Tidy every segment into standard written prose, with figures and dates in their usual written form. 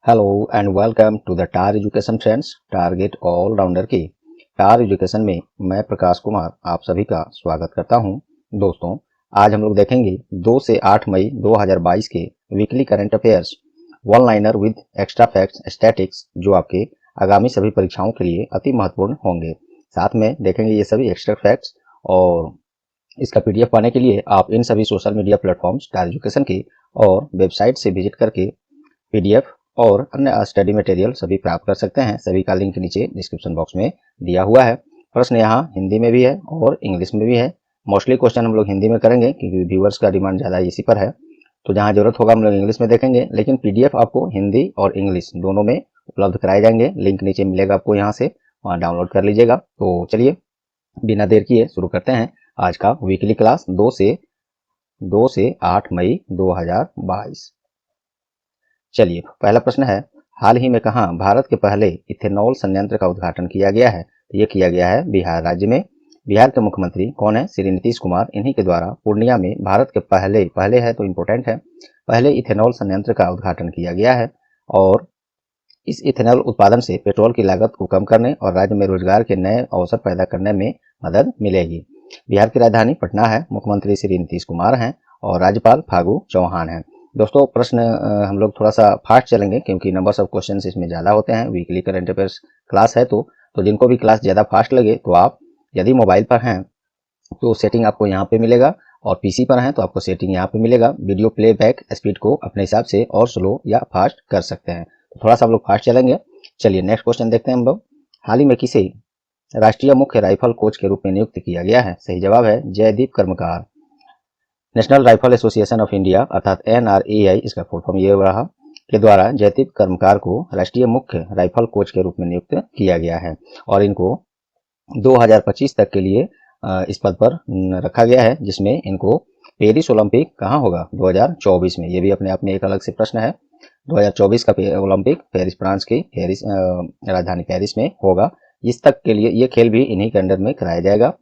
Hello and welcome to the TAR education friends. Target all rounder की TAR education में मैं प्रकाश कुमार आप सभी का स्वागत करता हूं। दोस्तों, आज हम लोग देखेंगे 2 से 8 मई 2022 के weekly current affairs one liner with extra facts statics, जो आपके आगामी सभी परीक्षाओं के लिए अति महत्वपूर्ण होंगे। साथ में देखेंगे ये सभी एक्स्ट्रा फैक्ट्स, और इसका पीडीएफ पाने के लिए आप इन सभी सोशल मीडिया प्लेटफॉर्म्स टार एजुकेशन की और वेबसाइट से विजिट करके पीडीएफ और अन्य स्टडी मटेरियल सभी प्राप्त कर सकते हैं। सभी का लिंक नीचे डिस्क्रिप्शन बॉक्स में दिया हुआ है। प्रश्न यहाँ हिंदी में भी है और इंग्लिश में भी है। मोस्टली क्वेश्चन हम लोग हिंदी में करेंगे क्योंकि व्यूअर्स का डिमांड ज़्यादा इसी पर है, तो जहाँ जरूरत होगा हम लोग इंग्लिश में देखेंगे, लेकिन पीडीएफ आपको हिंदी और इंग्लिश दोनों में उपलब्ध कराए जाएंगे। लिंक नीचे मिलेगा आपको, यहाँ से वहाँ डाउनलोड कर लीजिएगा। तो चलिए बिना देर किए शुरू करते हैं आज का वीकली क्लास 2 से 8 मई 2022। चलिए, पहला प्रश्न है, हाल ही में कहाँ भारत के पहले इथेनॉल संयंत्र का उद्घाटन किया गया है? तो ये किया गया है बिहार राज्य में। बिहार के मुख्यमंत्री कौन है? श्री नीतीश कुमार। इन्हीं के द्वारा पूर्णिया में भारत के पहले है तो इम्पोर्टेंट है, पहले इथेनॉल संयंत्र का उद्घाटन किया गया है। और इस इथेनॉल उत्पादन से पेट्रोल की लागत को कम करने और राज्य में रोजगार के नए अवसर पैदा करने में मदद मिलेगी। बिहार की राजधानी पटना है, मुख्यमंत्री श्री नीतीश कुमार हैं और राज्यपाल फागू चौहान हैं। दोस्तों, प्रश्न हम लोग थोड़ा सा फास्ट चलेंगे क्योंकि नंबर्स ऑफ क्वेश्चंस इसमें ज़्यादा होते हैं। वीकली करंट अफेयर्स क्लास है तो जिनको भी क्लास ज़्यादा फास्ट लगे तो आप यदि मोबाइल पर हैं तो सेटिंग आपको यहाँ पे मिलेगा, और पीसी पर हैं तो आपको सेटिंग यहाँ पे मिलेगा। वीडियो प्लेबैक स्पीड को अपने हिसाब से और स्लो या फास्ट कर सकते हैं। तो थोड़ा सा हम लोग फास्ट चलेंगे। चलिए नेक्स्ट क्वेश्चन देखते हैं हम लोग। हाल ही में किसे राष्ट्रीय मुख्य राइफल कोच के रूप में नियुक्त किया गया है? सही जवाब है जयदीप कर्मकार। National rifle association of India अर्थात NRAI, इसका फुल फॉर्म ये रहा, के द्वारा जयदीप कर्मकार को राष्ट्रीय मुख्य राइफल कोच के रूप में नियुक्त किया गया है और इनको 2025 तक के लिए इस पद पर रखा गया है, जिसमें इनको पेरिस ओलंपिक कहाँ होगा? 2024 में। ये भी अपने आप में एक अलग से प्रश्न है। 2024 का ओलंपिक पेरिस, फ्रांस की राजधानी पेरिस में होगा। इस तक के लिए ये खेल भी इन्हीं के अंडर में कराया जाएगा।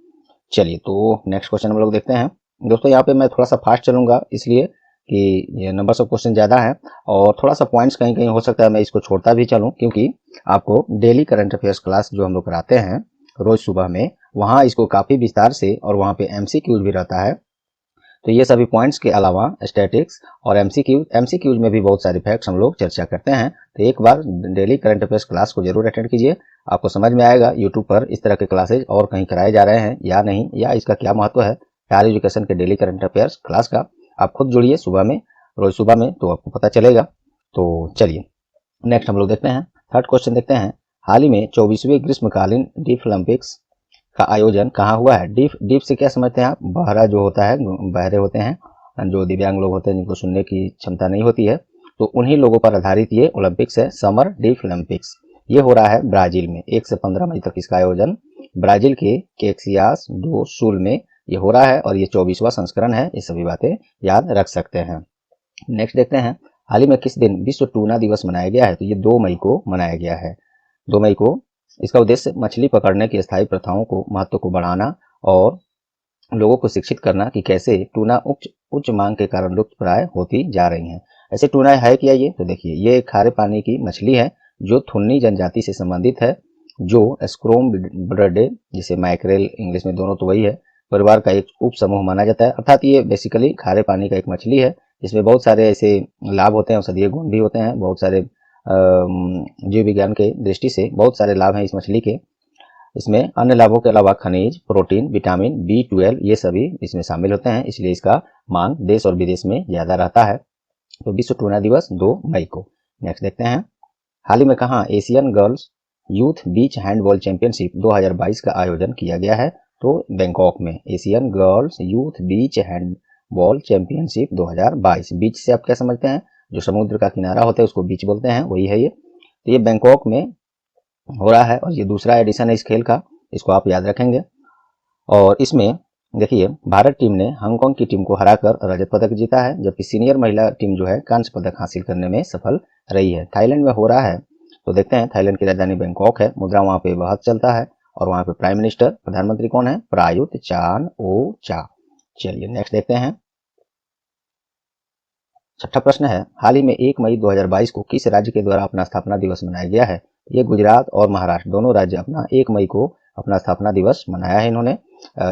चलिए, तो नेक्स्ट क्वेश्चन हम लोग देखते हैं। दोस्तों, यहाँ पे मैं थोड़ा सा फास्ट चलूंगा इसलिए कि ये नंबर ऑफ क्वेश्चन ज़्यादा है और थोड़ा सा पॉइंट्स कहीं कहीं हो सकता है मैं इसको छोड़ता भी चलूँ, क्योंकि आपको डेली करंट अफेयर्स क्लास जो हम लोग कराते हैं रोज सुबह में, वहाँ इसको काफ़ी विस्तार से और वहाँ पे MCQs भी रहता है। तो ये सभी पॉइंट्स के अलावा स्टैटिक्स और MCQs में भी बहुत सारे फैक्ट्स हम लोग चर्चा करते हैं। तो एक बार डेली करंट अफेयर्स क्लास को जरूर अटेंड कीजिए, आपको समझ में आएगा यूट्यूब पर इस तरह के क्लासेज और कहीं कराए जा रहे हैं या नहीं, या इसका क्या महत्व है टार एजुकेशन के डेली करंट अफेयर्स क्लास का। आप खुद जुड़िए सुबह में, रोज सुबह में, तो आपको पता चलेगा। तो चलिए नेक्स्ट हम लोग देखते हैं, थर्ड क्वेश्चन देखते हैं। हाल ही में 24वीं ग्रीष्मकालीन डीफ ओलंपिक्स का आयोजन कहाँ हुआ है? डीफ से क्या समझते हैं आप? बहरा जो होता है, बहरे होते हैं, जो दिव्यांग लोग होते हैं, जिनको सुनने की क्षमता नहीं होती है, तो उन्हीं लोगों पर आधारित ये ओलंपिक्स है, समर डीफ ओलंपिक्स। ये हो रहा है ब्राजील में। 1 से 15 मई तक इसका आयोजन ब्राजील के कैक्सियास डो सुल में ये हो रहा है और ये 24वां संस्करण है। ये सभी बातें याद रख सकते हैं। नेक्स्ट देखते हैं, हाल ही में किस दिन विश्व टूना दिवस मनाया गया है? तो ये 2 मई को मनाया गया है। 2 मई को। इसका उद्देश्य मछली पकड़ने की स्थायी प्रथाओं को महत्व को बढ़ाना और लोगों को शिक्षित करना कि कैसे टूना उच्च मांग के कारण लुप्त प्राय होती जा रही हैं। ऐसे टूना है क्या ये? तो देखिए, ये खारे पानी की मछली है जो थुन्नी जनजाति से संबंधित है, जो स्क्रोम्बिड्रे, जिसे मैक्रेल इंग्लिश में, दोनों तो वही है, परिवार का एक उप समूह माना जाता है। अर्थात ये बेसिकली खारे पानी का एक मछली है, जिसमें बहुत सारे ऐसे लाभ होते हैं, औषधीय गुण भी होते हैं, बहुत सारे जीव विज्ञान के दृष्टि से बहुत सारे लाभ हैं इस मछली के। इसमें अन्य लाभों के अलावा खनिज, प्रोटीन, विटामिन B12 ये सभी इसमें शामिल होते हैं, इसलिए इसका मांग देश और विदेश में ज्यादा रहता है। तो विश्व टूना दिवस 2 मई को। नेक्स्ट देखते हैं, हाल ही में कहाँ एशियन गर्ल्स यूथ बीच हैंडबॉल चैंपियनशिप 2022 का आयोजन किया गया है? तो बैंकॉक में एशियन गर्ल्स यूथ बीच हैंडबॉल चैंपियनशिप 2022। बीच से आप क्या समझते हैं? जो समुद्र का किनारा होता है उसको बीच बोलते हैं, वही है ये। तो ये बैंकॉक में हो रहा है और ये दूसरा एडिशन है इस खेल का, इसको आप याद रखेंगे। और इसमें देखिए, भारत टीम ने हांगकांग की टीम को हराकर रजत पदक जीता है, जबकि सीनियर महिला टीम जो है कांस्य पदक हासिल करने में सफल रही है। थाईलैंड में हो रहा है, तो देखते हैं। थाईलैंड की राजधानी बैंकॉक है, मुद्रा वहां पे बहुत चलता है और वहां पे प्राइम मिनिस्टर, प्रधानमंत्री कौन है? प्रायुत चान ओ चा। चलिए नेक्स्ट देखते हैं, छठा प्रश्न है, हाल ही में 1 मई 2022 को किस राज्य के द्वारा अपना स्थापना दिवस मनाया गया है? ये गुजरात और महाराष्ट्र दोनों राज्य अपना 1 मई को अपना स्थापना दिवस मनाया है इन्होंने,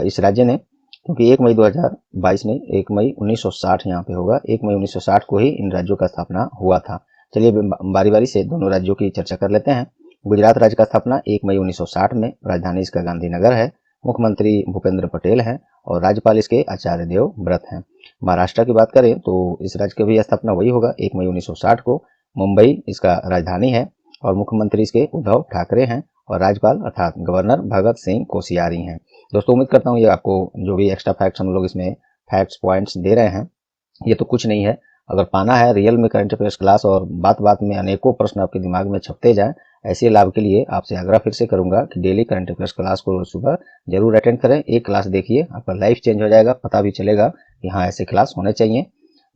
इस राज्य ने, क्योंकि 1 मई 2022 नहीं, 1 मई 1960 यहाँ पे होगा। 1 मई 1960 को ही इन राज्यों का स्थापना हुआ था। चलिए बारी बारी से दोनों राज्यों की चर्चा कर लेते हैं। गुजरात राज्य का स्थापना 1 मई 1960 में, राजधानी इसका गांधीनगर है, मुख्यमंत्री भूपेंद्र पटेल हैं और राज्यपाल इसके आचार्य देवव्रत हैं। महाराष्ट्र की बात करें तो इस राज्य की भी स्थापना वही होगा 1 मई 1960 को। मुंबई इसका राजधानी है और मुख्यमंत्री इसके उद्धव ठाकरे हैं और राज्यपाल अर्थात गवर्नर भगत सिंह कोश्यारी हैं। दोस्तों उम्मीद करता हूँ ये आपको जो भी एक्स्ट्रा फैक्ट्स हम लोग इसमें फैक्ट्स पॉइंट्स दे रहे हैं ये तो कुछ नहीं है। अगर पाना है रियल में करंट अफेयर्स क्लास और बात बात में अनेकों प्रश्न आपके दिमाग में छपते जाएं, ऐसे लाभ के लिए आपसे आग्रह फिर से करूंगा कि डेली करंट अफेयर्स क्लास को सुबह जरूर अटेंड करें। एक क्लास देखिए, आपका लाइफ चेंज हो जाएगा, पता भी चलेगा कि हाँ ऐसे क्लास होने चाहिए।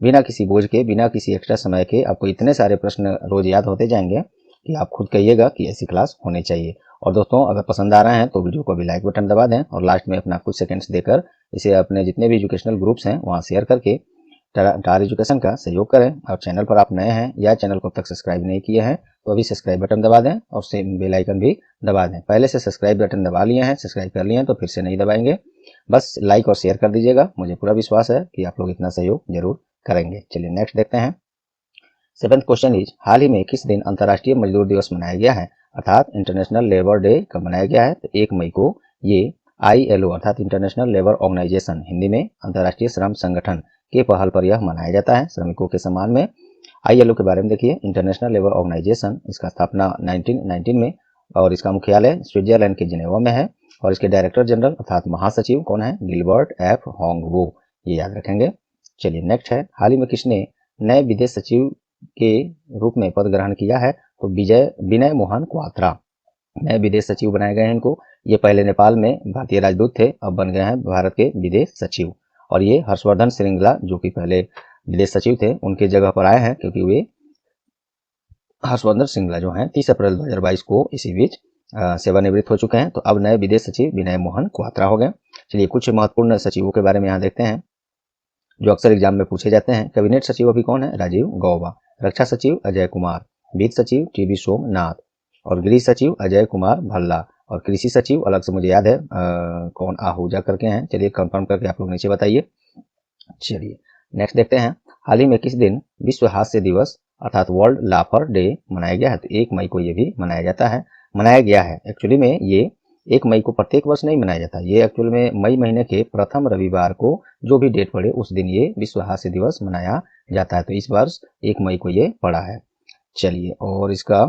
बिना किसी बोझ के, बिना किसी एक्स्ट्रा समय के आपको इतने सारे प्रश्न रोज याद होते जाएंगे कि आप खुद कहिएगा कि ऐसी क्लास होनी चाहिए। और दोस्तों अगर पसंद आ रहे हैं तो वीडियो को भी लाइक बटन दबा दें और लास्ट में अपना कुछ सेकंड्स देकर इसे अपने जितने भी एजुकेशनल ग्रुप्स हैं वहाँ शेयर करके टार एजुकेशन का सहयोग करें। और चैनल पर आप नए हैं या चैनल को अब तक सब्सक्राइब नहीं किए हैं तो अभी सब्सक्राइब बटन दबा दें और सेम बेल आइकन भी दबा दें। पहले से सब्सक्राइब बटन दबा लिए हैं, सब्सक्राइब कर लिए हैं तो फिर से नहीं दबाएंगे, बस लाइक और शेयर कर दीजिएगा। मुझे पूरा विश्वास है कि आप लोग इतना सहयोग जरूर करेंगे। चलिए नेक्स्ट देखते हैं। 7th क्वेश्चन इज, हाल ही में किस दिन अंतर्राष्ट्रीय मजदूर दिवस मनाया गया है? अर्थात इंटरनेशनल लेबर डे कब मनाया गया है? तो 1 मई को ये ILO अर्थात इंटरनेशनल लेबर ऑर्गेनाइजेशन, हिंदी में अंतर्राष्ट्रीय श्रम संगठन के पहल पर यह मनाया जाता है, श्रमिकों के सम्मान में। ILO के बारे में देखिए, इंटरनेशनल लेबर ऑर्गेनाइजेशन, इसका स्थापना 1919 में और इसका मुख्यालय स्विट्जरलैंड के जिनेवा में है और इसके डायरेक्टर जनरल अर्थात महासचिव कौन है? गिलबर्ट एफ होंगवो, ये याद रखेंगे। चलिए नेक्स्ट है, हाल ही में किसने नए विदेश सचिव के रूप में पद ग्रहण किया है? तो विनय मोहन क्वात्रा नए विदेश सचिव बनाए गए हैं इनको। ये पहले नेपाल में भारतीय राजदूत थे, अब बन गए हैं भारत के विदेश सचिव। और ये हर्षवर्धन श्रृंगला जो कि पहले विदेश सचिव थे उनके जगह पर आए हैं, क्योंकि वे हर्षवर्धन श्रृंगला जो हैं 30 अप्रैल 2022 को इसी बीच सेवानिवृत्त हो चुके हैं। तो अब नए विदेश सचिव विनय मोहन क्वात्रा हो गए। चलिए कुछ महत्वपूर्ण सचिवों के बारे में यहाँ देखते हैं जो अक्सर एग्जाम में पूछे जाते हैं। कैबिनेट सचिव अभी कौन है? राजीव गौबा। रक्षा सचिव अजय कुमार। वित्त सचिव TB सोमनाथ और गृह सचिव अजय कुमार भल्ला और कृषि सचिव अलग से मुझे याद है कौन आहूजा करके हैं। चलिए कंफर्म करके आप लोग नीचे बताइए। चलिए नेक्स्ट देखते हैं, हाल ही में किस दिन विश्व हास्य दिवस अर्थात वर्ल्ड लाफर डे मनाया गया है? तो 1 मई को ये भी मनाया जाता है, मनाया गया है। एक्चुअली में ये 1 मई को प्रत्येक वर्ष नहीं मनाया जाता, ये एक्चुअल में मई महीने के प्रथम रविवार को जो भी डेट पड़े उस दिन ये विश्व हास्य दिवस मनाया जाता है। तो इस वर्ष 1 मई को ये पड़ा है। चलिए और इसका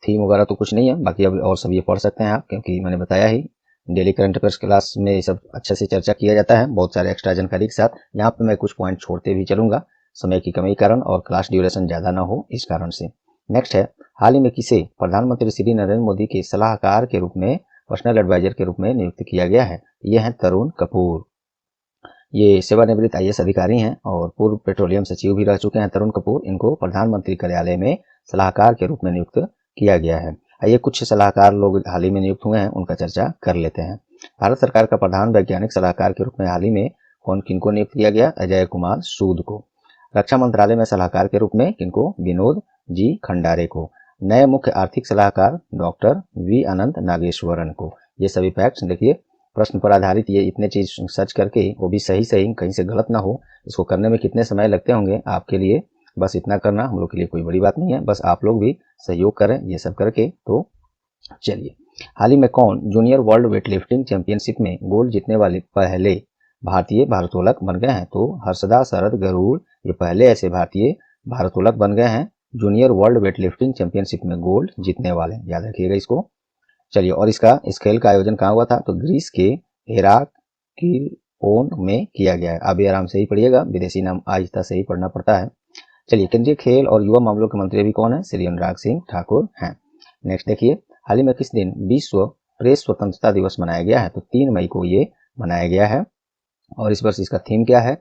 थीम वगैरह तो कुछ नहीं है, बाकी अब और सब ये पढ़ सकते हैं आप, क्योंकि मैंने बताया ही डेली करंट अफेयर्स क्लास में ये सब अच्छे से चर्चा किया जाता है बहुत सारे एक्स्ट्रा जानकारी के साथ। यहाँ पे मैं कुछ पॉइंट छोड़ते भी चलूंगा समय की कमी के कारण और क्लास ड्यूरेशन ज़्यादा ना हो इस कारण से। नेक्स्ट है, हाल ही में किसे प्रधानमंत्री श्री नरेंद्र मोदी के सलाहकार के रूप में, पर्सनल एडवाइजर के रूप में नियुक्त किया गया है? ये हैं तरुण कपूर। ये सेवानिवृत्त IAS अधिकारी हैं और पूर्व पेट्रोलियम सचिव भी रह चुके हैं तरुण कपूर। इनको प्रधानमंत्री कार्यालय में सलाहकार के रूप में नियुक्त किया गया है। आइए कुछ सलाहकार लोग हाल ही में नियुक्त हुए हैं उनका चर्चा कर लेते हैं। भारत सरकार का प्रधान वैज्ञानिक सलाहकार के रूप में हाल ही में किनको नियुक्त किया गया? अजय कुमार सूद को। रक्षा मंत्रालय में सलाहकार के रूप में किनको? विनोद जी खंडारे को। नए मुख्य आर्थिक सलाहकार डॉक्टर V अनंत नागेश्वरन को। ये सभी फैक्ट्स देखिए प्रश्न पर आधारित, ये इतने चीज सर्च करके वो भी सही कहीं से गलत ना हो, इसको करने में कितने समय लगते होंगे आपके लिए, बस इतना करना हम लोग के लिए कोई बड़ी बात नहीं है, बस आप लोग भी सहयोग करें ये सब करके। तो चलिए, हाल ही में कौन junior world weight lifting championship में गोल्ड जीतने वाले पहले भारतीय भारोत्तोलक बन गए हैं? तो हर्षदा शरद गरुड़ ये पहले ऐसे भारतीय भारोत्तोलक बन गए हैं junior world weight lifting championship में गोल्ड जीतने वाले, याद रखिएगा इसको। चलिए और इस खेल का आयोजन कहाँ हुआ था? तो ग्रीस के हेराक्लिओन में किया गया है। आप भी आराम से ही पढ़िएगा, विदेशी नाम आहिस्ता से ही पढ़ना पड़ता है। चलिए, केंद्रीय खेल और युवा मामलों के मंत्री भी कौन है? श्री अनुराग सिंह ठाकुर हैं। नेक्स्ट देखिए, हाल ही में किस दिन विश्व प्रेस स्वतंत्रता दिवस मनाया गया है? तो 3 मई को ये मनाया गया है। और इस वर्ष इसका थीम क्या है?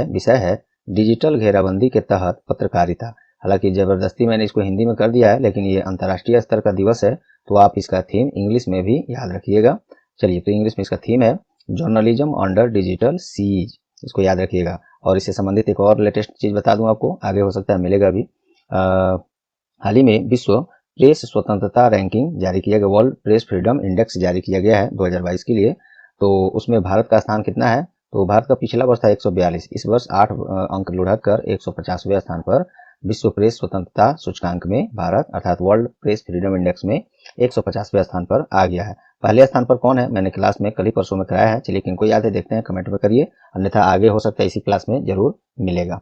विषय है डिजिटल घेराबंदी के तहत पत्रकारिता। हालांकि जबरदस्ती मैंने इसको हिंदी में कर दिया है, लेकिन ये अंतर्राष्ट्रीय स्तर का दिवस है तो आप इसका थीम इंग्लिश में भी याद रखिएगा। चलिए, तो इंग्लिश में इसका थीम है जर्नलिज्म अंडर डिजिटल सीज। इसको याद रखिएगा। और इससे संबंधित एक और लेटेस्ट चीज़ बता दूं आपको, आगे हो सकता है मिलेगा भी। हाल ही में विश्व प्रेस स्वतंत्रता रैंकिंग जारी किया गया, वर्ल्ड प्रेस फ्रीडम इंडेक्स जारी किया गया है 2022 के लिए। तो उसमें भारत का स्थान कितना है? तो भारत का पिछला वर्ष था 142, इस वर्ष 8 अंक लुढ़क कर 150वें स्थान पर विश्व प्रेस स्वतंत्रता सूचकांक में भारत अर्थात वर्ल्ड प्रेस फ्रीडम इंडेक्स में 150वें स्थान पर आ गया है। पहले स्थान पर कौन है? मैंने क्लास में कल ही परसों में कराया है, चलिए किनको याद है देखते हैं, कमेंट में करिए, अन्यथा आगे हो सकता है इसी क्लास में जरूर मिलेगा।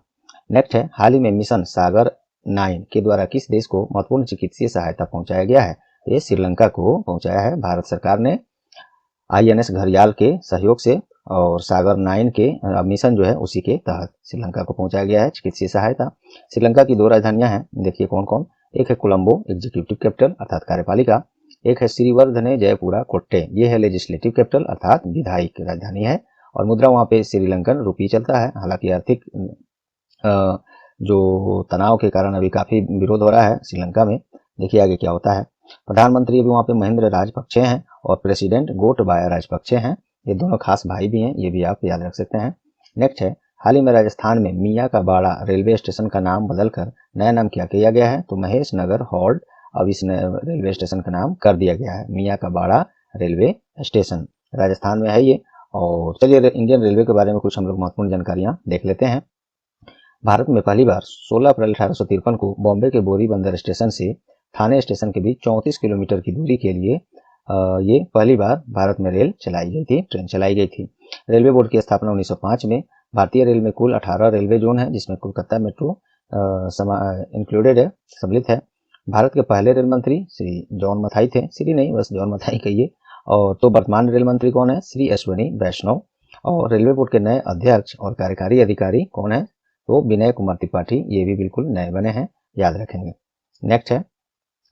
नेक्स्ट है, हाल ही में मिशन सागर 9 के द्वारा किस देश को महत्वपूर्ण चिकित्सीय सहायता पहुंचाया गया है? ये श्रीलंका को पहुंचाया है भारत सरकार ने INS घड़ियाल के सहयोग से, और सागर 9 के मिशन जो है उसी के तहत श्रीलंका को पहुंचाया गया है चिकित्सीय सहायता। श्रीलंका की 2 राजधानियां हैं, देखिए कौन कौन। एक है कोलंबो एग्जीक्यूटिव कैपिटल अर्थात कार्यपालिका, एक है श्रीवर्धने जयपुरा कोट्टे, ये है लेजिस्लेटिव कैपिटल अर्थात विधायिक राजधानी है। और मुद्रा वहाँ पे श्रीलंकन रुपी चलता है। हालांकि आर्थिक जो तनाव के कारण अभी काफी विरोध हो रहा है श्रीलंका में, देखिए आगे क्या होता है। प्रधानमंत्री अभी वहाँ पे महेंद्र राजपक्षे हैं और प्रेसिडेंट गोटबाया राजपक्षे हैं, ये दोनों खास भाई भी हैं, ये भी आप याद रख सकते हैं। नेक्स्ट है, हाल ही में राजस्थान में मियाँ का बाड़ा रेलवे स्टेशन का नाम बदलकर नया नाम क्या किया गया है? तो महेश नगर हॉल्ट अब इस रेलवे स्टेशन का नाम कर दिया गया है मियाँ का बाड़ा रेलवे स्टेशन, राजस्थान में है ये। और चलिए इंडियन रेलवे के बारे में कुछ हम लोग महत्वपूर्ण जानकारियां देख लेते हैं। भारत में पहली बार 16 अप्रैल 1853 को बॉम्बे के बोरी बंदर स्टेशन से थाने स्टेशन के बीच 34 किलोमीटर की दूरी के लिए ये पहली बार भारत में रेल चलाई गई थी, ट्रेन चलाई गई थी। रेलवे बोर्ड की स्थापना 1905 में। भारतीय रेल में कुल 18 रेलवे जोन है, जिसमें कोलकाता मेट्रो इंक्लूडेड है, सम्मिलित है। भारत के पहले रेल मंत्री श्री जॉन मथाई थे, श्री नहीं बस जॉन मथाई कहिए। और तो वर्तमान रेल मंत्री कौन है? श्री अश्वनी वैष्णव। और रेलवे बोर्ड के नए अध्यक्ष और कार्यकारी अधिकारी कौन है? तो विनय कुमार त्रिपाठी, ये भी बिल्कुल नए बने हैं, याद रखेंगे। नेक्स्ट है,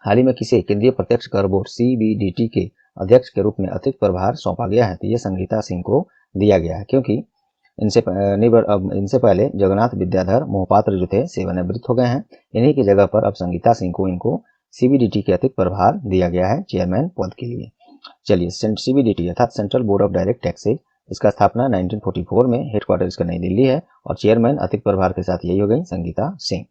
हाल ही में किसे केंद्रीय प्रत्यक्ष कर बोर्ड CBDT के अध्यक्ष के रूप में अतिरिक्त प्रभार सौंपा गया है? तो ये संगीता सिंह को दिया गया है, क्योंकि इनसे पहले जगन्नाथ विद्याधर मोहपात्र जो थे सेवानिवृत्त हो गए हैं। इन्हीं की जगह पर अब संगीता सिंह को इनको CBDT के अतिरिक्त प्रभार दिया गया है चेयरमैन पद के लिए। चलिए, CBDT अर्थात central board of direct taxes, इसका स्थापना 1944 में, हेडक्वार्टर इसका नई दिल्ली है और चेयरमैन अतिरिक्त प्रभार के साथ यही हो गई संगीता सिंह।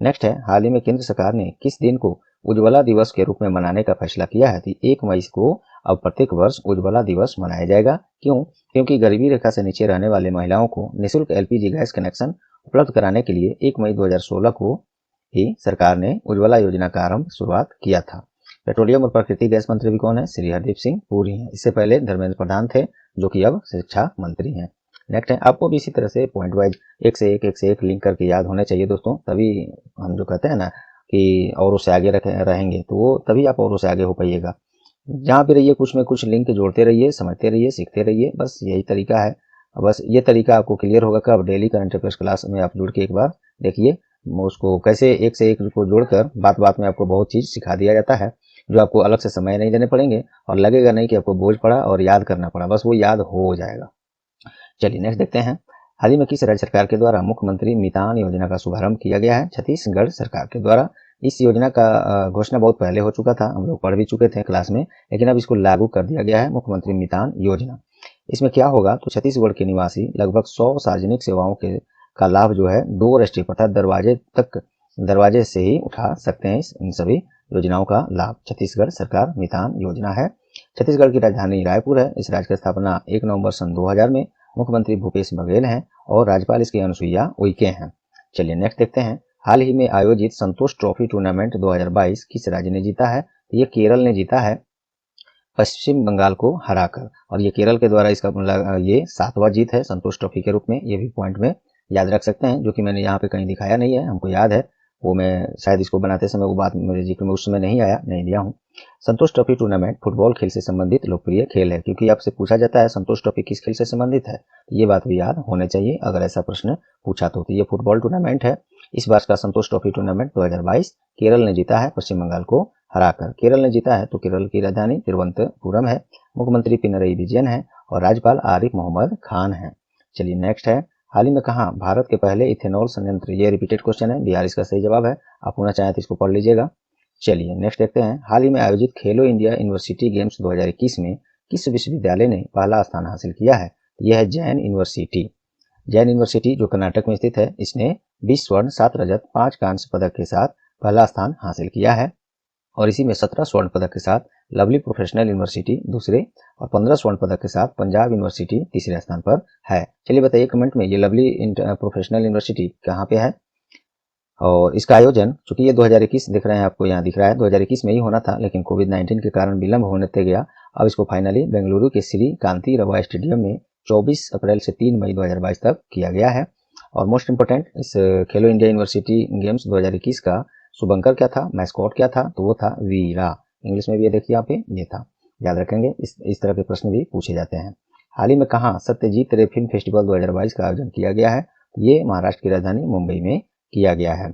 नेक्स्ट है, हाल ही में केंद्र सरकार ने किस दिन को उज्ज्वला दिवस के रूप में मनाने का फैसला किया है? तो 1 मई को अब प्रत्येक वर्ष उज्ज्वला दिवस मनाया जाएगा। क्यों? क्योंकि गरीबी रेखा से नीचे रहने वाले महिलाओं को निःशुल्क LPG गैस कनेक्शन उपलब्ध कराने के लिए 1 मई 2016 को ही सरकार ने उज्ज्वला योजना का आरंभ शुरुआत किया था। पेट्रोलियम और प्राकृतिक गैस मंत्री भी कौन है? श्री हरदीप सिंह पुरी हैं। इससे पहले धर्मेंद्र प्रधान थे, जो कि अब शिक्षा मंत्री हैं। नेक्स्ट है, आपको भी इसी तरह से पॉइंट वाइज एक से एक लिंक करके याद होने चाहिए दोस्तों, तभी हम जो कहते हैं ना कि और उससे आगे रहेंगे, तो वो तभी आप और उससे आगे हो पाइएगा। जहाँ भी रहिए कुछ में कुछ लिंक जोड़ते रहिए, समझते रहिए, सीखते रहिए, बस यही तरीका है। बस ये तरीका आपको क्लियर होगा कब? डेली करंट अफेयर्स क्लास में आप जुड़ के एक बार देखिए, उसको कैसे एक से एक को जोड़कर बात बात में आपको बहुत चीज सिखा दिया जाता है, जो आपको अलग से समय नहीं देने पड़ेंगे और लगेगा नहीं कि आपको बोझ पड़ा और याद करना पड़ा, बस वो याद हो जाएगा। चलिए नेक्स्ट देखते हैं, हाल ही में किस राज्य सरकार के द्वारा मुख्यमंत्री मितान योजना का शुभारंभ किया गया है? छत्तीसगढ़ सरकार के द्वारा। इस योजना का घोषणा बहुत पहले हो चुका था, हम लोग पढ़ भी चुके थे क्लास में, लेकिन अब इसको लागू कर दिया गया है, मुख्यमंत्री मितान योजना। इसमें क्या होगा? तो छत्तीसगढ़ के निवासी लगभग 100 सार्वजनिक सेवाओं के का लाभ जो है डोर स्टेप अर्थात दरवाजे से ही उठा सकते हैं। इन सभी योजनाओं का लाभ छत्तीसगढ़ सरकार मितान योजना है। छत्तीसगढ़ की राजधानी रायपुर है। इस राज्य की स्थापना 1 नवंबर सन 2000 में मुख्यमंत्री भूपेश बघेल हैं और राज्यपाल इसकी अनुसुईया उइके हैं। चलिए नेक्स्ट देखते हैं, हाल ही में आयोजित संतोष ट्रॉफी टूर्नामेंट 2022 किस राज्य ने जीता है? ये केरल ने जीता है पश्चिम बंगाल को हराकर, और ये केरल के द्वारा इसका ये 7वां जीत है संतोष ट्रॉफी के रूप में। ये भी पॉइंट में याद रख सकते हैं, जो कि मैंने यहाँ पे कहीं दिखाया नहीं है, हमको याद है, वो मैं शायद इसको बनाते समय वो बात मेरे जिक्र में उस समय नहीं दिया हूँ। संतोष ट्रॉफी टूर्नामेंट फुटबॉल खेल से संबंधित लोकप्रिय खेल है, क्योंकि आपसे पूछा जाता है संतोष ट्रॉफी किस खेल से संबंधित है, तो ये बात भी याद होने चाहिए अगर ऐसा प्रश्न पूछा तो। ये फुटबॉल टूर्नामेंट है। इस बार का संतोष ट्रॉफी टूर्नामेंट 2022 केरल ने जीता है पश्चिम बंगाल को हराकर। केरल ने जीता है तो केरल की राजधानी तिरुवनंतपुरम है, मुख्यमंत्री पिनरई विजयन है और राज्यपाल आरिफ मोहम्मद खान है। चलिए नेक्स्ट है, हाल ही में कहा भारत के पहले इथेनॉल संयंत्र? ये रिपीटेड क्वेश्चन है, बिहार इसका सही जवाब है, आप होना चाहें तो इसको पढ़ लीजिएगा। चलिए नेक्स्ट देखते हैं, हाल ही में आयोजित खेलो इंडिया यूनिवर्सिटी गेम्स 2021 में किस विश्वविद्यालय ने पहला स्थान हासिल किया है? यह है जैन यूनिवर्सिटी। जैन यूनिवर्सिटी जो कर्नाटक में स्थित है, इसने 20 स्वर्ण 7 रजत 5 कांस्य पदक के साथ पहला स्थान हासिल किया है और इसी में 17 स्वर्ण पदक के साथ लवली प्रोफेशनल यूनिवर्सिटी दूसरे और 15 स्वर्ण पदक के साथ पंजाब यूनिवर्सिटी तीसरे स्थान पर है। चलिए बताइए कमेंट में, ये लवली प्रोफेशनल यूनिवर्सिटी कहाँ पे है। और इसका आयोजन, चूंकि ये 2021 दिख रहे हैं आपको, यहाँ दिख रहा है 2021 में ही होना था, लेकिन कोविड-19 के कारण विलंब होने तक गया। अब इसको फाइनली बेंगलुरु के श्री कांति रवा स्टेडियम में 24 अप्रैल से 3 मई 2022 तक किया गया है। और मोस्ट इंपोर्टेंट, इस खेलो इंडिया यूनिवर्सिटी गेम्स 2021 का शुभंकर क्या था, मैस्कॉट क्या था, तो वो था वीरा। इंग्लिश में भी ये देखिए यहाँ पे ये था, याद रखेंगे, इस तरह के प्रश्न भी पूछे जाते हैं। हाल ही में कहाँ सत्यजीत रे फिल्म फेस्टिवल 2022 का आयोजन किया गया है, ये महाराष्ट्र की राजधानी मुंबई में किया गया है।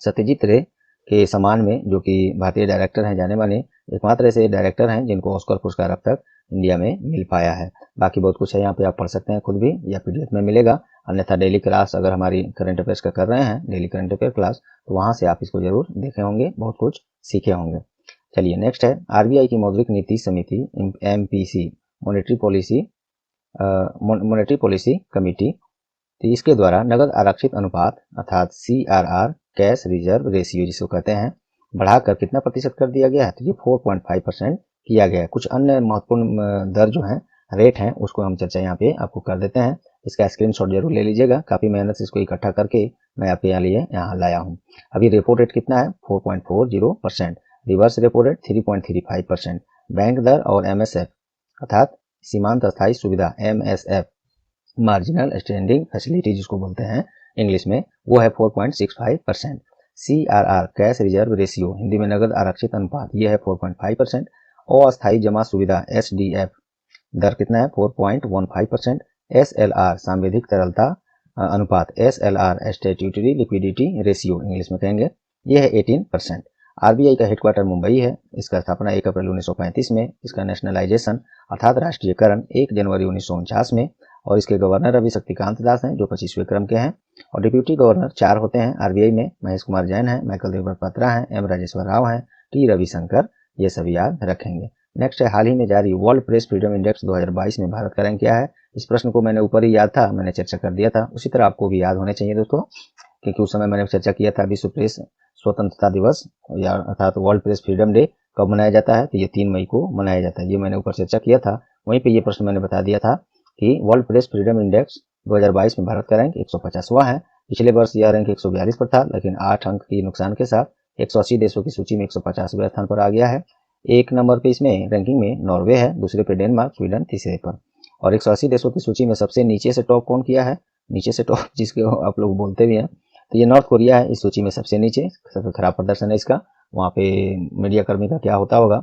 सत्यजीत रे के सम्मान में, जो कि भारतीय डायरेक्टर हैं जाने माने, एकमात्र ऐसे डायरेक्टर हैं जिनको ऑस्कर पुरस्कार अब तक इंडिया में मिल पाया है। बाकी बहुत कुछ है यहाँ पे, आप पढ़ सकते हैं खुद भी, या पीडीएफ में मिलेगा। अन्यथा डेली क्लास अगर हमारी करंट अफेयर्स का कर रहे हैं, डेली करंट अफेयर क्लास, तो वहाँ से आप इसको जरूर देखे होंगे, बहुत कुछ सीखे होंगे। चलिए नेक्स्ट है, आरबीआई की मौद्रिक नीति समिति एमपीसी मॉनेटरी पॉलिसी कमेटी, तो इसके द्वारा नगद आरक्षित अनुपात अर्थात सीआरआर कैश रिजर्व रेशियो जिसको कहते हैं, बढ़ाकर कितना प्रतिशत कर दिया गया है, तो ये 4.5% किया गया है। कुछ अन्य महत्वपूर्ण दर जो हैं, रेट हैं, उसको हम चर्चा यहाँ पे आपको कर देते हैं। इसका स्क्रीनशॉट जरूर ले लीजिएगा, काफी मेहनत से इसको इकट्ठा करके मैं आपके यहाँ लाया हूँ। अभी रेपो रेट कितना है, 4.40%, रिवर्स रेपो रेट 3.35%, बैंक दर और एमएसएफ अर्थात सीमांत अस्थायी सुविधा एमएसएफ मार्जिनल स्टैंडिंग फैसिलिटी जिसको बोलते हैं इंग्लिश में, वो है 4.65%। CRR cash reserve ratio Hindi में नगद आरक्षित अनुपात, ये है 4.5%। अस्थायी जमा सुविधा एसडीएफ दर कितना है, 4.15%। एसएलआर सांविधिक तरलता अनुपात SLR statutory liquidity ratio English में कहेंगे, ये है 18%। आरबीआई का हेडक्वार्टर मुंबई है, इसका स्थापना 1 अप्रैल 1935 में, इसका नेशनलाइजेशन अर्थात राष्ट्रीयकरण 1 जनवरी 1949 में, और इसके गवर्नर अभी शक्तिकांत दास हैं जो 25वें क्रम के हैं। और डिप्यूटी गवर्नर 4 होते हैं आरबीआई में, महेश कुमार जैन हैं, माइकल देवव्रत पत्रा हैं, एम राजेश्वर राव हैं, टी रविशंकर, ये सभी याद रखेंगे। नेक्स्ट है, हाल ही में जारी वर्ल्ड प्रेस फ्रीडम इंडेक्स 2022 में भारत का रैंक क्या है। इस प्रश्न को मैंने ऊपर ही याद था, मैंने चर्चा कर दिया था, उसी तरह आपको भी याद होने चाहिए दोस्तों, क्योंकि उस समय मैंने चर्चा किया था विश्व प्रेस स्वतंत्रता दिवस या अर्थात वर्ल्ड प्रेस फ्रीडम डे कब मनाया जाता है, तो ये 3 मई को मनाया जाता है, ये मैंने ऊपर चर्चा किया था। वहीं पे ये प्रश्न मैंने बता दिया था कि वर्ल्ड प्रेस फ्रीडम इंडेक्स 2022 में भारत का रैंक 150वां है। पिछले वर्ष यह रैंक 142 पर था, लेकिन 8 अंक की नुकसान के साथ 180 देशों की सूची में 150वें स्थान पर आ गया है। 1 नंबर पे इसमें रैंकिंग में नॉर्वे है, दूसरे पे डेनमार्क, स्वीडन तीसरे पर। और 180 देशों की सूची में सबसे नीचे से टॉप कौन किया है, नीचे से टॉप जिसके आप लोग बोलते भी हैं, तो ये नॉर्थ कोरिया है इस सूची में सबसे नीचे, सबसे खराब प्रदर्शन है इसका। वहाँ पे मीडिया कर्मी का क्या होता होगा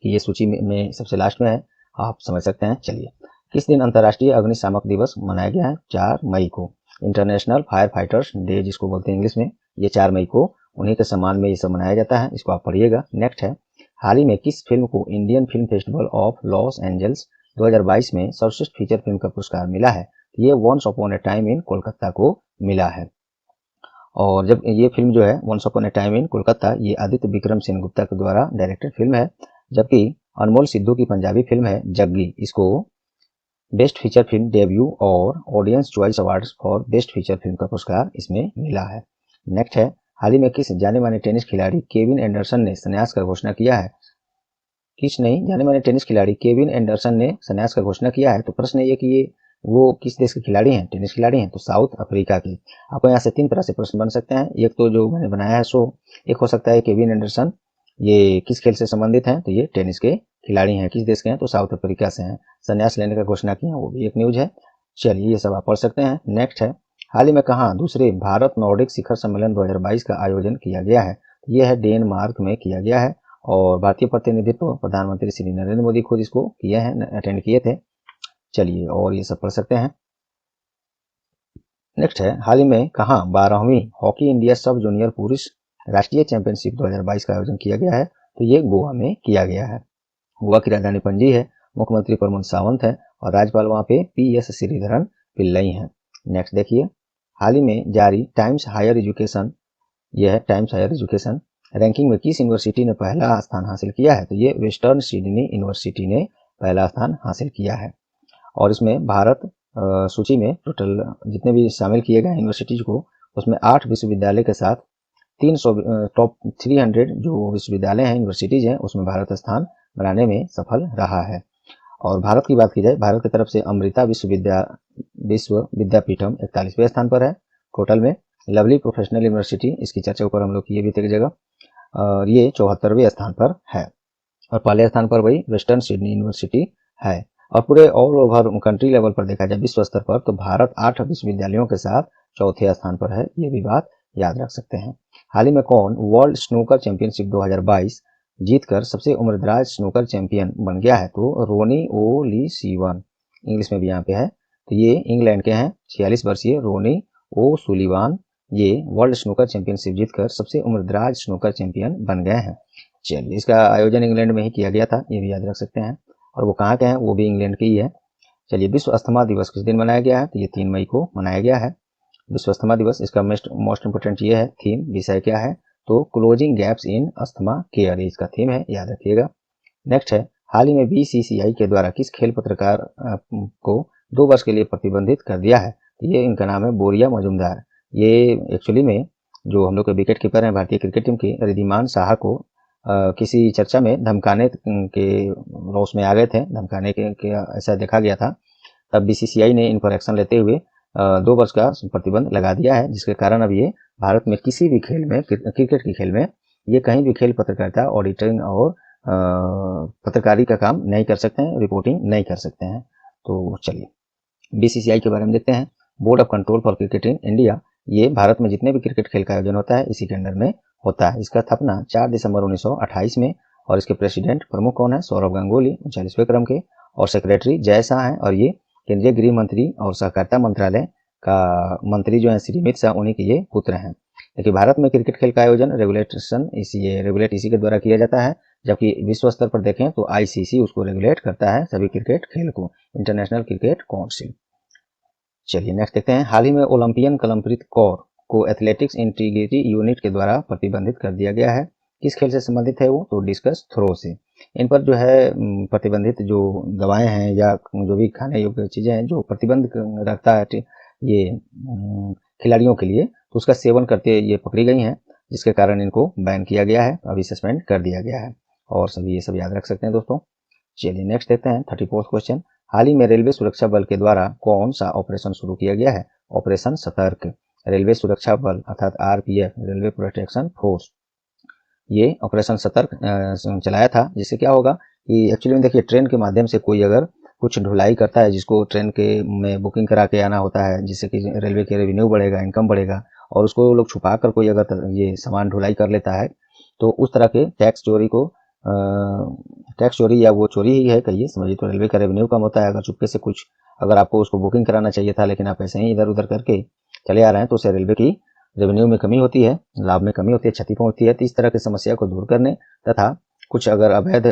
कि ये सूची में सबसे लास्ट में है, आप समझ सकते हैं। चलिए, किस दिन अंतर्राष्ट्रीय अग्निशामक दिवस मनाया गया है, 4 मई को। इंटरनेशनल फायर फाइटर्स डे जिसको बोलते हैं इंग्लिश में, ये 4 मई को उन्हीं के सम्मान में ये सब मनाया जाता है, इसको आप पढ़िएगा। नेक्स्ट है, हाल ही में किस फिल्म को Indian film festival of Los Angeles 2022 में सर्वश्रेष्ठ फीचर फिल्म का पुरस्कार मिला है, ये once upon a time in Kolkata को मिला है। और जब ये फिल्म जो है once upon a time in Kolkata, ये आदित्य विक्रम सेनगुप्ता के द्वारा डायरेक्टेड फिल्म है, जबकि अनमोल सिद्धू की पंजाबी फिल्म है जग्गी, इसको बेस्ट फीचर फिल्म डेब्यू और audience choice awards for best feature film का पुरस्कार इसमें मिला है। नेक्स्ट है, हाल ही में किस जाने माने टेनिस खिलाड़ी केविन एंडरसन ने संन्यास का घोषणा किया है। किस नहीं, जाने माने टेनिस खिलाड़ी केविन एंडरसन ने संन्यास का घोषणा किया है। तो प्रश्न ये कि ये वो किस देश के खिलाड़ी हैं, टेनिस खिलाड़ी हैं, तो साउथ अफ्रीका के। आपको यहाँ से 3 तरह से प्रश्न बन सकते हैं। एक तो जो मैंने बनाया है सो, एक हो सकता है केविन एंडरसन ये किस खेल से संबंधित हैं, तो ये टेनिस के खिलाड़ी हैं, किस देश के हैं, तो साउथ अफ्रीका से हैं, संन्यास लेने का घोषणा किया, वो भी एक न्यूज है। चलिए, ये सब आप पढ़ सकते हैं। नेक्स्ट है, हाल ही में कहाँ दूसरे भारत नॉर्डिक शिखर सम्मेलन 2022 का आयोजन किया गया है, यह है डेनमार्क में किया गया है। और भारतीय प्रतिनिधित्व प्रधानमंत्री श्री नरेंद्र मोदी खुद इसको किए हैं, अटेंड किए थे। चलिए, और ये सब पढ़ सकते हैं। नेक्स्ट है, हाल ही में कहाँ 12वीं हॉकी इंडिया सब जूनियर पुरुष राष्ट्रीय चैंपियनशिप 2022 का आयोजन किया गया है, तो ये गोवा में किया गया है। गोवा की राजधानी पणजी है, मुख्यमंत्री प्रमोद सावंत है और राज्यपाल वहाँ पे PS श्रीधरन पिल्लई हैं। नेक्स्ट देखिए, हाल ही में जारी टाइम्स हायर एजुकेशन, यह है टाइम्स हायर एजुकेशन रैंकिंग में किस यूनिवर्सिटी ने पहला स्थान हासिल किया है, तो ये वेस्टर्न सिडनी यूनिवर्सिटी ने पहला स्थान हासिल किया है। और इसमें भारत सूची में टोटल जितने भी शामिल किए गए यूनिवर्सिटीज को, उसमें 8 विश्वविद्यालय के साथ 300 टॉप 300 जो विश्वविद्यालय हैं, यूनिवर्सिटीज हैं, उसमें भारत स्थान बनाने में सफल रहा है। और भारत की बात की जाए, भारत की तरफ से अमृता विश्व विद्यापीठम 41वें स्थान पर है टोटल में। लवली प्रोफेशनल यूनिवर्सिटी, इसकी चर्चा ऊपर हम लोग किए भी थे एक जगह, और ये 74वें स्थान पर है। और पहले स्थान पर वही वेस्टर्न सिडनी यूनिवर्सिटी है। और पूरे ऑल ओवर कंट्री लेवल पर देखा जाए, विश्व स्तर पर, तो भारत 8 विश्वविद्यालयों के साथ चौथे स्थान पर है। ये भी बात याद रख सकते हैं। हाल ही में कौन वर्ल्ड स्नूकर चैंपियनशिप 2022 जीतकर सबसे उम्रदराज स्नूकर चैंपियन बन गया है? तो रोनी ओलिसीवन, इंग्लिश में भी यहाँ पे है। तो ये इंग्लैंड के हैं, 46 वर्षीय रोनी ओ सुलिवान, ये वर्ल्ड स्नूकर चैंपियनशिप जीतकर सबसे उम्रदराज स्नूकर चैंपियन बन गए हैं। चलिए, इसका आयोजन इंग्लैंड में ही किया गया था, ये भी याद रख सकते हैं। और वो कहाँ के हैं? वो भी इंग्लैंड के ही है। चलिए, विश्व अस्थमा दिवस किस दिन मनाया गया है? तो ये 3 मई को मनाया गया है विश्व अस्थमा दिवस। इसका मोस्ट इंपोर्टेंट ये है, थीम, विषय क्या है? तो closing gaps in asthma care, इसका थीम है, याद रखिएगा। नेक्स्ट है, हाल ही में बीसीसीआई के द्वारा किस खेल पत्रकार को 2 वर्ष के लिए प्रतिबंधित कर दिया है? तो ये इनका नाम है बोरिया मजुमदार। ये एक्चुअली में जो हम लोग के विकेट कीपर हैं भारतीय क्रिकेट टीम के, रिद्धिमान साहा को किसी चर्चा में धमकाने के रोष में आ गए थे, धमकाने के ऐसा देखा गया था। तब बीसीसीआई ने इन पर एक्शन लेते हुए 2 वर्ष का प्रतिबंध लगा दिया है, जिसके कारण अब ये भारत में किसी भी खेल में, क्रिकेट के खेल में, ये कहीं भी खेल पत्रकारिता, ऑडिटिंग और पत्रकारी का काम नहीं कर सकते हैं, रिपोर्टिंग नहीं कर सकते हैं। तो चलिए, बीसीसीआई के बारे में देखते हैं। Board of control for cricket in India, ये भारत में जितने भी क्रिकेट खेल का आयोजन होता है इसी के अंडर में होता है। इसका स्थापना 4 दिसंबर 1928 में, और इसके प्रेसिडेंट प्रमुख कौन है? सौरभ गांगुली, 39वें क्रम के, और सेक्रेटरी जय शाह हैं। और ये केंद्रीय गृह मंत्री और सहकारिता मंत्रालय का मंत्री जो है श्री अमित शाह, उन्हीं के ये पुत्र हैं। देखिए, भारत में क्रिकेट खेल का आयोजन रेगुलेट इसी के द्वारा किया जाता है, जबकि विश्व स्तर पर देखें तो आईसीसी उसको रेगुलेट करता है, सभी क्रिकेट खेल को, इंटरनेशनल क्रिकेट काउंसिल। चलिए, नेक्स्ट देखते हैं। हाल ही में ओलंपियन कलमप्रीत कौर को एथलेटिक्स इंटीग्रिटी यूनिट के द्वारा प्रतिबंधित कर दिया गया है। किस खेल से संबंधित है वो? तो डिस्कस थ्रो से। इन पर जो है प्रतिबंधित जो दवाएं हैं या जो भी खाने योग्य चीजें हैं जो प्रतिबंध रखता है ये खिलाड़ियों के लिए, तो उसका सेवन करते ये पकड़ी गई हैं, जिसके कारण इनको बैन किया गया है, अभी सस्पेंड कर दिया गया है। और सभी ये सब याद रख सकते हैं दोस्तों। चलिए, नेक्स्ट देखते हैं 34वां क्वेश्चन। हाल ही में रेलवे सुरक्षा बल के द्वारा कौन सा ऑपरेशन शुरू किया गया है? ऑपरेशन सतर्क। रेलवे सुरक्षा बल अर्थात आरपीएफ, रेलवे प्रोटेक्शन फोर्स, ये ऑपरेशन सतर्क चलाया था, जिससे क्या होगा कि एक्चुअली में देखिए, ट्रेन के माध्यम से कोई अगर कुछ ढुलाई करता है, जिसको ट्रेन के में बुकिंग करा के आना होता है, जिससे कि रेलवे के रेवेन्यू बढ़ेगा, इनकम बढ़ेगा, और उसको लोग छुपा कर कोई अगर ये सामान ढुलाई कर लेता है, तो उस तरह के टैक्स चोरी या वो चोरी ही है, कहिए, समझिए, तो रेलवे का रेवेन्यू कम होता है। अगर चुपके से कुछ, अगर आपको उसको बुकिंग कराना चाहिए था लेकिन आप ऐसे ही इधर उधर करके चले आ रहे हैं, तो उससे रेलवे की रेवेन्यू में कमी होती है, लाभ में कमी होती है, क्षति पहुंचती है। तो इस तरह की समस्या को दूर करने तथा कुछ अगर अवैध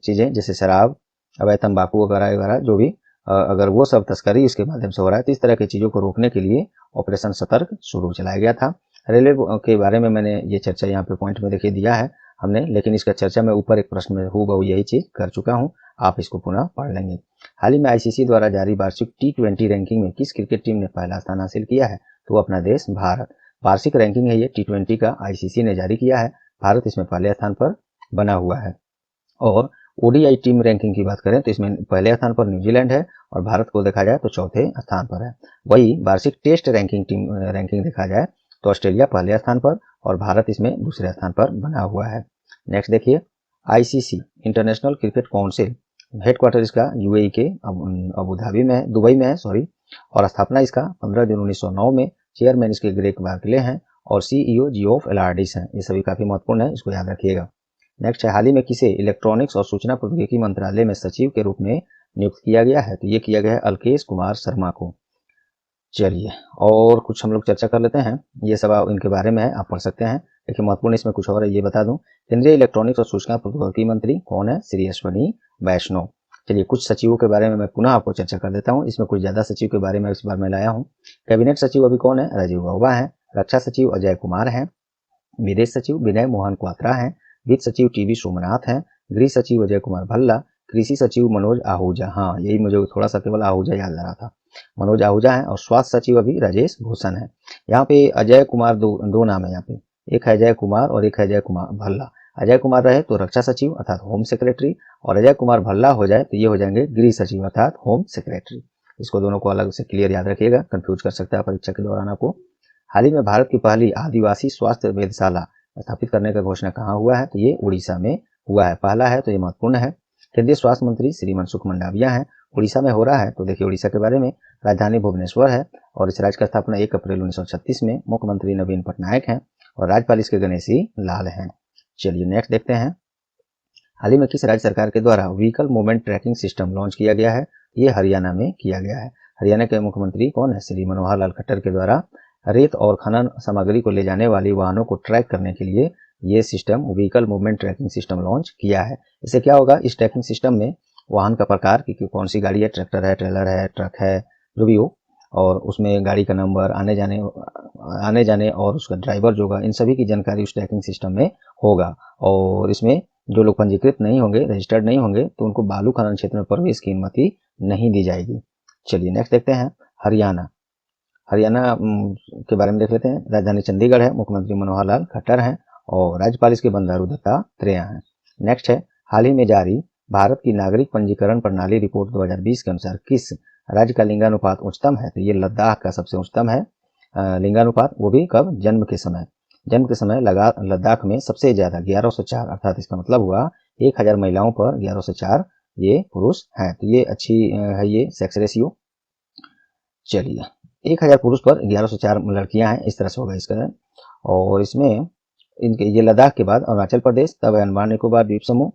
चीजें जैसे शराब, अवैध तंबाकू वगैरह वगैरह जो भी अगर वो सब तस्करी इसके माध्यम से हो रहा है, तो इस तरह की चीजों को रोकने के लिए ऑपरेशन सतर्क शुरू चलाया गया था। रेलवे के बारे में मैंने ये चर्चा यहाँ पे पॉइंट में देखिए दिया है हमने, लेकिन इसका चर्चा मैं ऊपर एक प्रश्न में हूबहू यही चीज कर चुका हूँ, आप इसको पुनः पढ़ लेंगे। हाल ही में आईसीसी द्वारा जारी वार्षिक T20 रैंकिंग में किस क्रिकेट टीम ने पहला स्थान हासिल किया है? तो अपना देश भारत। वार्षिक रैंकिंग है ये, T20 का आईसीसी ने जारी किया है, भारत इसमें पहले स्थान पर बना हुआ है। और ओडीआई टीम रैंकिंग की बात करें तो इसमें पहले स्थान पर न्यूजीलैंड है, और भारत को देखा जाए तो चौथे स्थान पर है। वही वार्षिक टेस्ट रैंकिंग देखा जाए तो ऑस्ट्रेलिया पहले स्थान पर, और भारत इसमें दूसरे स्थान पर बना हुआ है। नेक्स्ट देखिए, ICC international cricket council, headquarter इसका यूएई के अबू धाबी में, दुबई में है, सॉरी, और स्थापना इसका 15 जून 1909 में। चेयरमैन इसके ग्रेग बार्कले हैं, और सीईओ जियोफ एलार्डिस हैं। ये सभी काफी महत्वपूर्ण है, इसको याद रखिएगा। नेक्स्ट है, हाल ही में किसे इलेक्ट्रॉनिक्स और सूचना प्रौद्योगिकी मंत्रालय में सचिव के रूप में नियुक्त किया गया है? तो ये किया गया है अल्केश कुमार शर्मा को। चलिए, और कुछ हम लोग चर्चा कर लेते हैं, ये सब इनके बारे में है, आप पढ़ सकते हैं, लेकिन महत्वपूर्ण इसमें कुछ और है, ये बता दूं। केंद्रीय इलेक्ट्रॉनिक्स और सूचना प्रौद्योगिकी मंत्री कौन है? श्री अश्विनी वैष्णव। चलिए, कुछ सचिवों के बारे में मैं पुनः आपको चर्चा कर देता हूँ। इसमें कुछ ज्यादा सचिव के बारे में इस बार मैं लाया हूँ। कैबिनेट सचिव अभी कौन है? राजीव गौबा है। रक्षा सचिव अजय कुमार है। विदेश सचिव विनय मोहन क्वात्रा है। वित्त सचिव टीवी सोमनाथ है। गृह सचिव अजय कुमार भल्ला। कृषि सचिव मनोज आहूजा, हाँ, यही मुझे थोड़ा सा केवल आहूजा याद आ रहा था। मनोज आहूजा हैं और स्वास्थ्य सचिव अभी राजेश भूषण है। यहाँ पे अजय कुमार दो नाम है यहाँ पे, एक है अजय कुमार और एक है अजय कुमार भल्ला। अजय कुमार रहे तो रक्षा सचिव अर्थात होम सेक्रेटरी, और अजय कुमार भल्ला हो जाए तो ये हो जाएंगे गृह सचिव अर्थात होम सेक्रेटरी। इसको दोनों को अलग से क्लियर याद रखिएगा, कंफ्यूज कर सकता है परीक्षा के दौरान आपको। हाल ही में भारत की पहली आदिवासी स्वास्थ्य वेधशाला स्थापित करने का घोषणा कहाँ हुआ है, तो ये उड़ीसा में हुआ है। पहला है तो ये महत्वपूर्ण है। केंद्रीय स्वास्थ्य मंत्री श्री मनसुख मंडाविया हैं, उड़ीसा में हो रहा है। तो देखिए उड़ीसा के बारे में, राजधानी भुवनेश्वर है और इस राज्य का स्थापना 1 अप्रैल 1936 में, मुख्यमंत्री नवीन पटनायक हैं और राज्यपाल इसके गणेशी लाल हैं। चलिए नेक्स्ट देखते हैं। हाल ही में किस राज्य सरकार के द्वारा vehicle movement tracking system launch किया गया है, ये हरियाणा में किया गया है। हरियाणा के मुख्यमंत्री कौन है, श्री मनोहर लाल खट्टर के द्वारा रेत और खनन सामग्री को ले जाने वाली वाहनों को ट्रैक करने के लिए ये system vehicle movement tracking system launch किया है। इससे क्या होगा, इस ट्रैकिंग सिस्टम में वाहन का प्रकार कि कौन सी गाड़ी है, ट्रैक्टर है, ट्रेलर है, ट्रक है, जो भी हो, और उसमें गाड़ी का नंबर, आने जाने और उसका ड्राइवर जो होगा, इन सभी की जानकारी उस ट्रैकिंग सिस्टम में होगा। और इसमें जो लोग पंजीकृत नहीं होंगे, रजिस्टर्ड नहीं होंगे, तो उनको बालू खनन क्षेत्र में प्रवेश की अनुमति नहीं दी जाएगी। चलिए नेक्स्ट देखते हैं। हरियाणा के बारे में देख लेते हैं। राजधानी चंडीगढ़ है, मुख्यमंत्री मनोहर लाल खट्टर हैं और राज्यपाल इसके बंडारू दत्तात्रेय हैं। नेक्स्ट है, हाल ही में जारी भारत की नागरिक पंजीकरण प्रणाली रिपोर्ट 2020 के अनुसार किस राज्य का लिंगानुपात उच्चतम है, तो ये लद्दाख का सबसे उच्चतम है लिंगानुपात, वो भी कब, जन्म के समय लद्दाख में सबसे ज्यादा 1104, अर्थात इसका मतलब हुआ 1000 महिलाओं पर 1104 ये पुरुष हैं। तो ये अच्छी है ये सेक्स रेशियो। चलिए 1000 पुरुष पर 1104 लड़कियां हैं, इस तरह से होगा इसका। और इसमें इनके ये लद्दाख के बाद अरुणाचल प्रदेश, तब अंडमान निकोबार द्वीप समूह,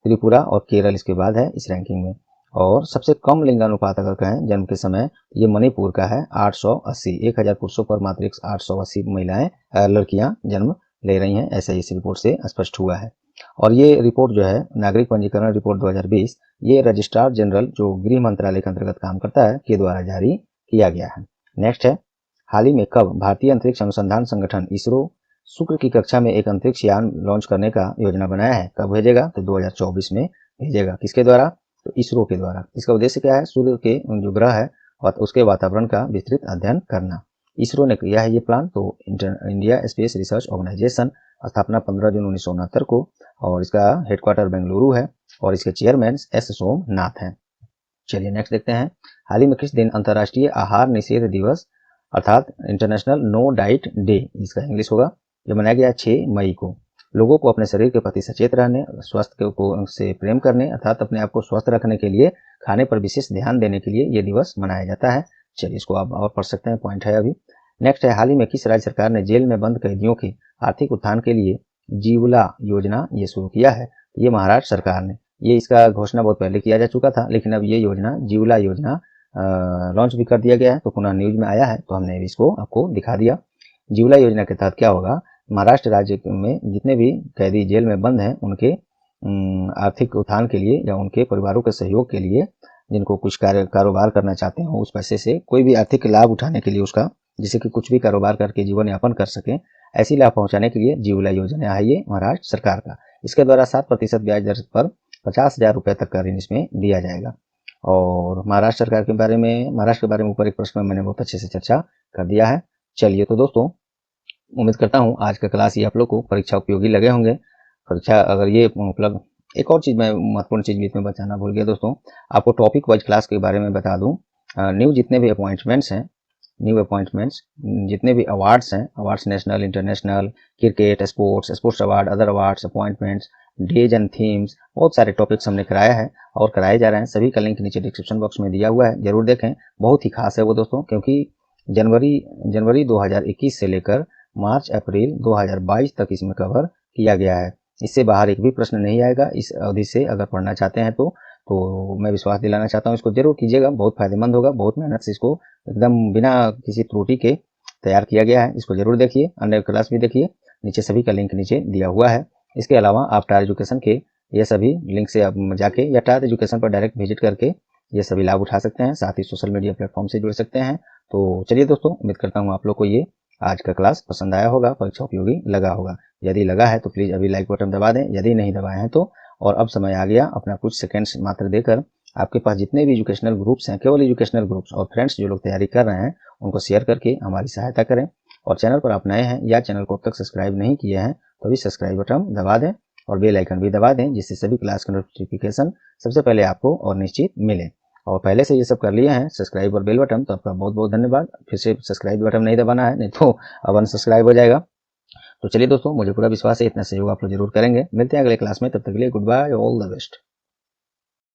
त्रिपुरा और केरल इसके बाद है इस रैंकिंग में। और सबसे कम लिंगानुपात अगर कहें जन्म के समय, ये मणिपुर का है 880, 1000 पुरुषों पर मात्र 880 महिलाएं लड़कियां जन्म ले रही हैं, ऐसा इस रिपोर्ट से स्पष्ट हुआ है। और ये रिपोर्ट जो है नागरिक पंजीकरण रिपोर्ट 2020, ये रजिस्ट्रार जनरल जो गृह मंत्रालय के अंतर्गत काम करता है के द्वारा जारी किया गया है। नेक्स्ट है, हाल ही में कब भारतीय अंतरिक्ष अनुसंधान संगठन इसरो शुक्र की कक्षा में एक अंतरिक्ष यान लॉन्च करने का योजना बनाया है, कब भेजेगा, तो 2024 में भेजेगा। किसके द्वारा, तो इसरो के द्वारा। इसका उद्देश्य क्या है, सूर्य के जो ग्रह है और उसके वातावरण का विस्तृत अध्ययन करना। इसरो ने किया है ये प्लान। तो इंडिया स्पेस रिसर्च ऑर्गेनाइजेशन, स्थापना 15 जून 1969 को, और इसका हेडक्वार्टर बेंगलुरु है और इसके चेयरमैन एस सोमनाथ हैं। चलिए नेक्स्ट देखते हैं। हाल ही में किस दिन अंतर्राष्ट्रीय आहार निषेध दिवस अर्थात इंटरनेशनल नो डाइट डे, इसका इंग्लिश होगा, ये मनाया गया 6 मई को। लोगों को अपने शरीर के प्रति सचेत रहने, स्वास्थ्य को से प्रेम करने अर्थात अपने आप को स्वस्थ रखने के लिए खाने पर विशेष ध्यान देने के लिए ये दिवस मनाया जाता है। चलिए इसको आप और पढ़ सकते हैं, पॉइंट है अभी। नेक्स्ट है, हाल ही में किस राज्य सरकार ने जेल में बंद कैदियों के आर्थिक उत्थान के लिए जीवला योजना ये शुरू किया है, ये महाराष्ट्र सरकार ने। ये इसका घोषणा बहुत पहले किया जा चुका था, लेकिन अब ये योजना जीवला योजना लॉन्च भी कर दिया गया है, तो पुनः न्यूज में आया है, तो हमने इसको आपको दिखा दिया। जीवला योजना के तहत क्या होगा, महाराष्ट्र राज्य में जितने भी कैदी जेल में बंद हैं उनके आर्थिक उत्थान के लिए या उनके परिवारों के सहयोग के लिए, जिनको कुछ कारोबार करना चाहते हो, उस पैसे से कोई भी आर्थिक लाभ उठाने के लिए उसका, जिससे कि कुछ भी कारोबार करके जीवन यापन कर सकें, ऐसी लाभ पहुंचाने के लिए जीवला योजना है ये महाराष्ट्र सरकार का। इसके द्वारा 7% ब्याज दर पर 50,000 रुपए तक का ऋण इसमें दिया जाएगा। और महाराष्ट्र के बारे में ऊपर एक प्रश्न में मैंने बहुत अच्छे से चर्चा कर दिया है। चलिए तो दोस्तों, उम्मीद करता हूँ आज का क्लास ये आप लोग को परीक्षा उपयोगी लगे होंगे। परीक्षा अगर ये मतलब एक और चीज, मैं महत्वपूर्ण चीज बीच में बताना भूल गया दोस्तों, आपको टॉपिक वाइज क्लास के बारे में बता दूं। न्यू जितने भी अपॉइंटमेंट्स हैं, जितने भी अवार्ड्स हैं, awards national, international, cricket, sports award, other awards, appointments, days and themes, बहुत सारे टॉपिक्स हमने कराया है और कराए जा रहे हैं। सभी का लिंक नीचे डिस्क्रिप्शन बॉक्स में दिया हुआ है, जरूर देखें। बहुत ही खास है वो दोस्तों, क्योंकि जनवरी 2021 से लेकर मार्च अप्रैल 2022 तक इसमें कवर किया गया है। इससे बाहर एक भी प्रश्न नहीं आएगा इस अवधि से। अगर पढ़ना चाहते हैं तो मैं विश्वास दिलाना चाहता हूँ, इसको जरूर कीजिएगा, बहुत फायदेमंद होगा। बहुत मेहनत से इसको एकदम बिना किसी त्रुटि के तैयार किया गया है। इसको जरूर देखिए, अन्य क्लास भी देखिए, नीचे सभी का लिंक नीचे दिया हुआ है। इसके अलावा आप टार एजुकेशन के ये सभी लिंक से आप जाके या टार एजुकेशन पर डायरेक्ट विजिट करके ये सभी लाभ उठा सकते हैं। साथ ही सोशल मीडिया प्लेटफॉर्म से जुड़ सकते हैं। तो चलिए दोस्तों, उम्मीद करता हूँ आप लोग को ये आज का क्लास पसंद आया होगा, परीक्षा उपयोगी लगा होगा। यदि लगा है तो प्लीज अभी लाइक बटन दबा दें, यदि नहीं दबाए हैं तो। और अब समय आ गया अपना कुछ सेकंड्स मात्र देकर आपके पास जितने भी एजुकेशनल ग्रुप्स हैं, केवल एजुकेशनल ग्रुप्स और फ्रेंड्स जो लोग तैयारी कर रहे हैं, उनको शेयर करके हमारी सहायता करें। और चैनल पर आप नए हैं या चैनल को अब तक सब्सक्राइब नहीं किए हैं तो अभी सब्सक्राइब बटन दबा दें और बेल आइकन भी दबा दें, जिससे सभी क्लास का नोटिफिकेशन सबसे पहले आपको और निश्चित मिले। और पहले से ये सब कर लिए हैं सब्सक्राइब और बेल बटन, तो आपका बहुत बहुत धन्यवाद। फिर से सब्सक्राइब बटन नहीं दबाना है, नहीं तो अब अनसब्सक्राइब हो जाएगा। तो चलिए दोस्तों, मुझे पूरा विश्वास है इतना सहयोग आप लोग जरूर करेंगे। मिलते हैं अगले क्लास में, तब तक के लिए goodbye, all the best.